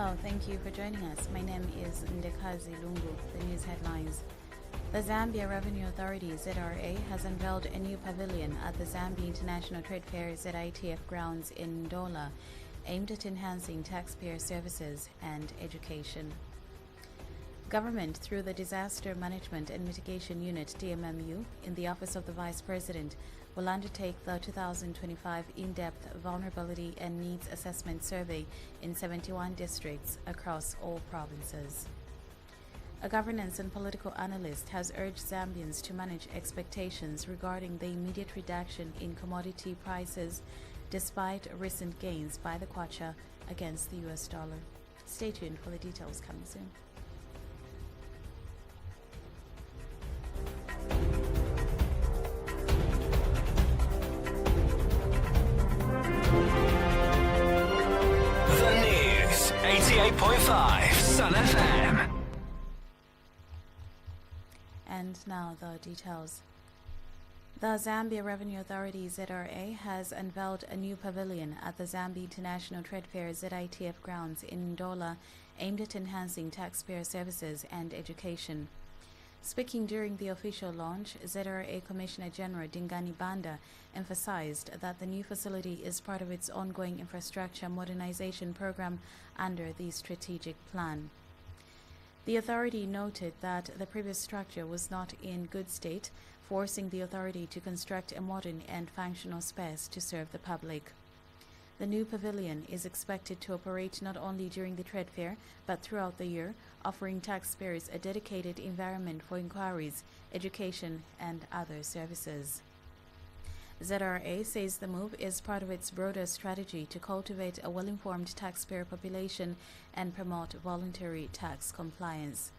Hello, thank you for joining us. My name is Ndekazi Lungu. The news headlines. The Zambia Revenue Authority, ZRA, has unveiled a new pavilion at the Zambia International Trade Fair ZITF grounds in Ndola, aimed at enhancing taxpayer services and education. Government, through the Disaster Management and Mitigation Unit DMMU, in the Office of the Vice President, will undertake the 2025 in-depth Vulnerability and Needs Assessment Survey in 71 districts across all provinces. A governance and political analyst has urged Zambians to manage expectations regarding the immediate reduction in commodity prices despite recent gains by the kwacha against the US dollar. Stay tuned for the details coming soon. The News, 88.5 Sun FM. And now the details. The Zambia Revenue Authority, ZRA, has unveiled a new pavilion at the Zambia International Trade Fair ZITF grounds in Ndola, aimed at enhancing taxpayer services and education. Speaking during the official launch, ZRA Commissioner General Dingani Banda emphasized that the new facility is part of its ongoing infrastructure modernization program under the strategic plan. The authority noted that the previous structure was not in good state, forcing the authority to construct a modern and functional space to serve the public. The new pavilion is expected to operate not only during the trade fair, but throughout the year, offering taxpayers a dedicated environment for inquiries, education, and other services. ZRA says the move is part of its broader strategy to cultivate a well-informed taxpayer population and promote voluntary tax compliance.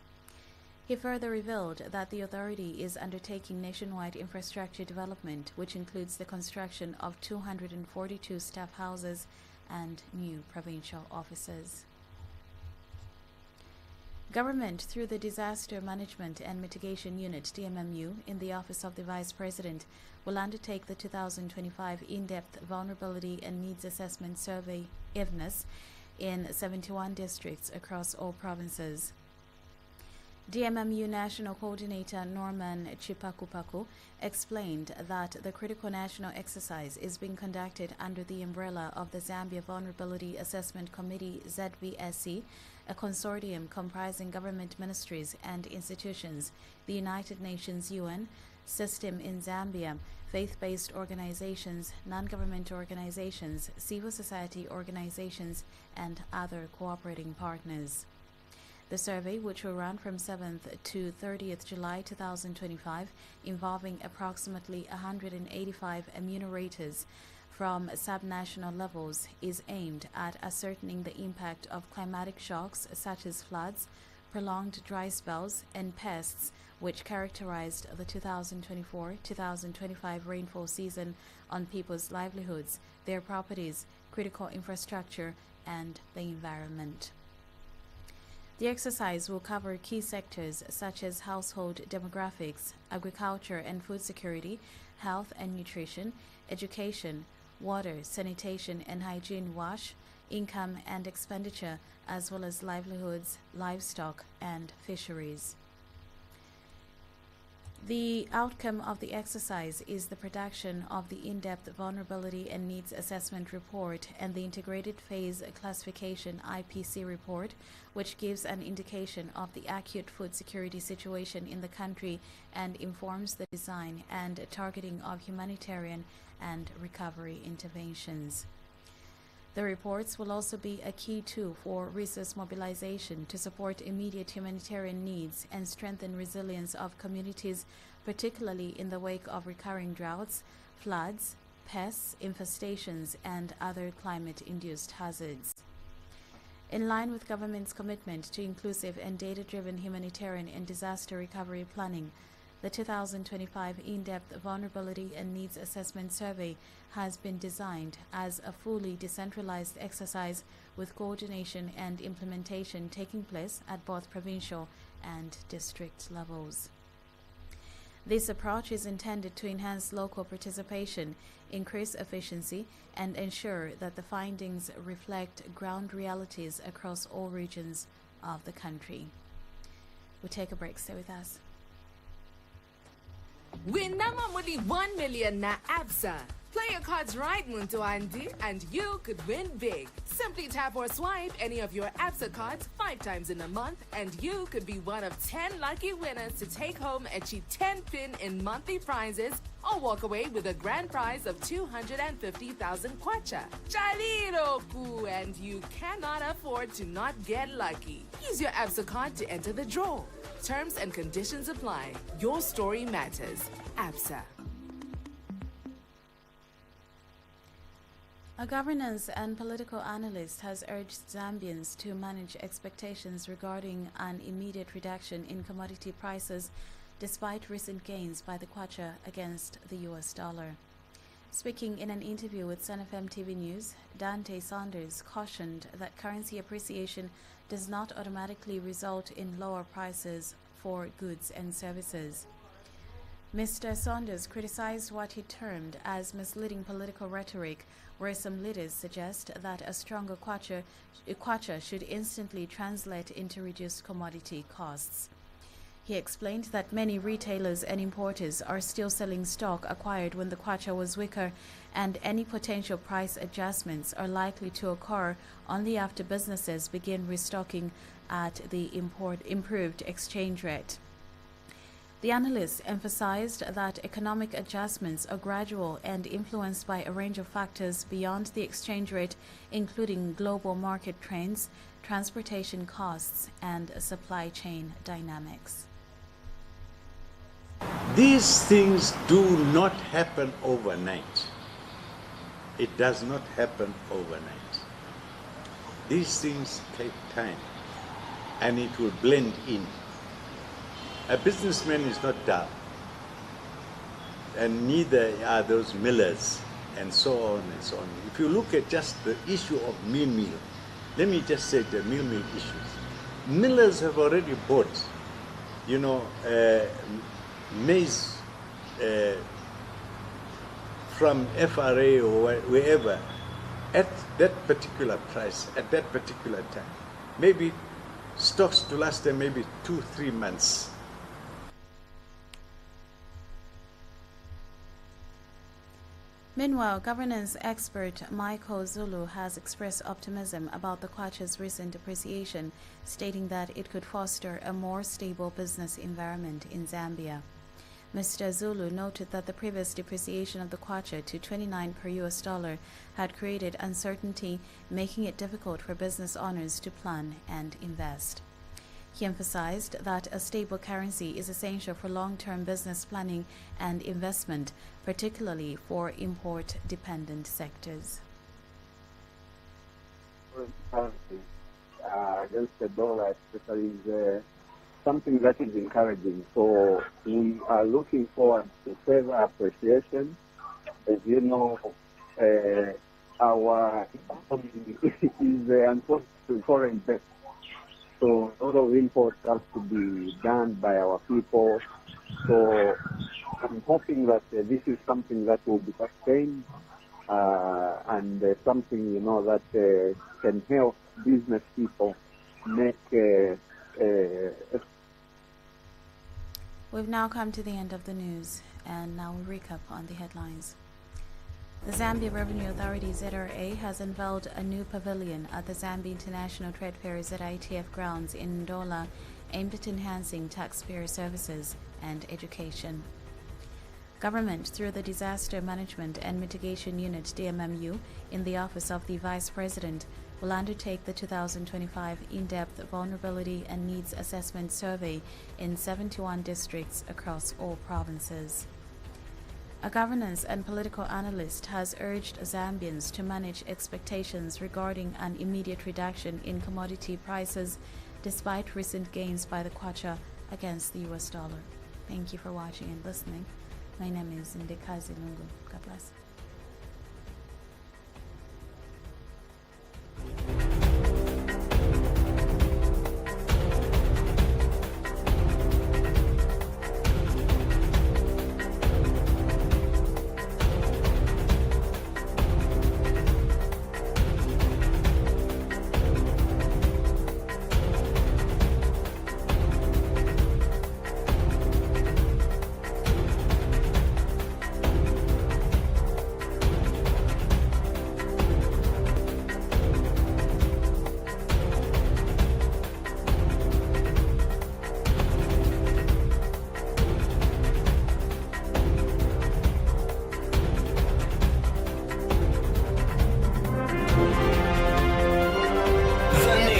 He further revealed that the authority is undertaking nationwide infrastructure development, which includes the construction of 242 staff houses and new provincial offices. Government, through the Disaster Management and Mitigation Unit DMMU, in the Office of the Vice President, will undertake the 2025 in-depth Vulnerability and Needs Assessment Survey (IVNAS) in 71 districts across all provinces. DMMU National Coordinator Norman Chipakupaku explained that the critical national exercise is being conducted under the umbrella of the Zambia Vulnerability Assessment Committee ZVSC, a consortium comprising government ministries and institutions, the United Nations UN, System in Zambia, faith-based organizations, non-government organizations, civil society organizations, and other cooperating partners. The survey, which will run from 7th to 30th July 2025, involving approximately 185 enumerators from subnational levels, is aimed at ascertaining the impact of climatic shocks such as floods, prolonged dry spells, and pests which characterized the 2024-2025 rainfall season on people's livelihoods, their properties, critical infrastructure, and the environment. The exercise will cover key sectors such as household demographics, agriculture and food security, health and nutrition, education, water, sanitation and hygiene wash, income and expenditure, as well as livelihoods, livestock, and fisheries. The outcome of the exercise is the production of the in-depth Vulnerability and Needs Assessment Report and the Integrated Phase Classification IPC report, which gives an indication of the acute food security situation in the country and informs the design and targeting of humanitarian and recovery interventions. The reports will also be a key tool for resource mobilization to support immediate humanitarian needs and strengthen resilience of communities, particularly in the wake of recurring droughts, floods, pests, infestations, and other climate-induced hazards. In line with government's commitment to inclusive and data-driven humanitarian and disaster recovery planning, the 2025 in-depth Vulnerability and Needs Assessment Survey has been designed as a fully decentralized exercise with coordination and implementation taking place at both provincial and district levels. This approach is intended to enhance local participation, increase efficiency, and ensure that the findings reflect ground realities across all regions of the country. We'll take a break. Stay with us. Win nama muli 1 million na ABSA. Play your cards right, Muntu Andi, and you could win big. Simply tap or swipe any of your ABSA cards 5 times in a month, and you could be one of 10 lucky winners to take home a cheap 10-pin in monthly prizes or walk away with a grand prize of 250,000 kwacha. Chaliroku, and you cannot afford to not get lucky. Use your ABSA card to enter the draw. Terms and conditions apply. Your story matters. ABSA. A governance and political analyst has urged Zambians to manage expectations regarding an immediate reduction in commodity prices despite recent gains by the kwacha against the US dollar. Speaking in an interview with Sun FM TV News, Dante Saunders cautioned that currency appreciation does not automatically result in lower prices for goods and services. Mr. Saunders criticized what he termed as misleading political rhetoric, where some leaders suggest that a stronger kwacha should instantly translate into reduced commodity costs. He explained that many retailers and importers are still selling stock acquired when the kwacha was weaker, and any potential price adjustments are likely to occur only after businesses begin restocking at the improved exchange rate. The analyst emphasized that economic adjustments are gradual and influenced by a range of factors beyond the exchange rate, including global market trends, transportation costs, and supply chain dynamics. These things do not happen overnight. It does not happen overnight. These things take time, and it will blend in. A businessman is not dumb, and neither are those millers, and so on and so on. If you look at just the issue of meal, let me just say the meal issues. Millers have already bought, maize from FRA or wherever at that particular price, at that particular time. Maybe stocks to last them maybe 2-3 months. Meanwhile, governance expert Michael Zulu has expressed optimism about the kwacha's recent appreciation, stating that it could foster a more stable business environment in Zambia. Mr. Zulu noted that the previous depreciation of the kwacha to 29 per US dollar had created uncertainty, making it difficult for business owners to plan and invest. He emphasized that a stable currency is essential for long-term business planning and investment, particularly for import-dependent sectors. Against the dollar, especially, is something that is encouraging. So we are looking forward to further appreciation. As you know, our economy is unfortunately foreign-based. So a lot of imports have to be done by our people. So I'm hoping that this is something that will be sustained and something, that can help business people make We've now come to the end of the news, and now we recap on the headlines. The Zambia Revenue Authority ZRA has unveiled a new pavilion at the Zambia International Trade Fair ZITF grounds in Ndola, aimed at enhancing taxpayer services and education. Government, through the Disaster Management and Mitigation Unit DMMU in the Office of the Vice President, will undertake the 2025 in-depth Vulnerability and Needs Assessment Survey in 71 districts across all provinces. A governance and political analyst has urged Zambians to manage expectations regarding an immediate reduction in commodity prices despite recent gains by the kwacha against the US dollar. Thank you for watching and listening. My name is Ndekazi Lungu. God bless.